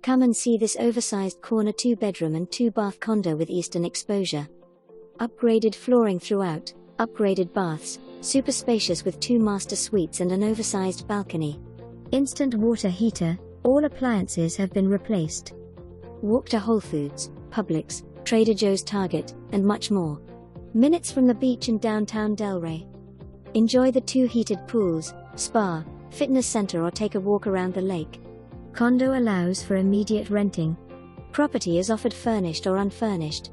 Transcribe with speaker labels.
Speaker 1: Come and see this oversized corner 2-bedroom and 2-bath condo with eastern exposure. Upgraded flooring throughout, upgraded baths, super spacious with 2 master suites and an oversized balcony. Instant water heater, all appliances have been replaced. Walk to Wholefoods, Publix, Trader Joe's, Target, and much more. Minutes from the beach in downtown Delray. Enjoy the 2 heated pools, spa, fitness center or take a walk around the lake. Condo allows for immediate renting. Property is offered furnished or unfurnished.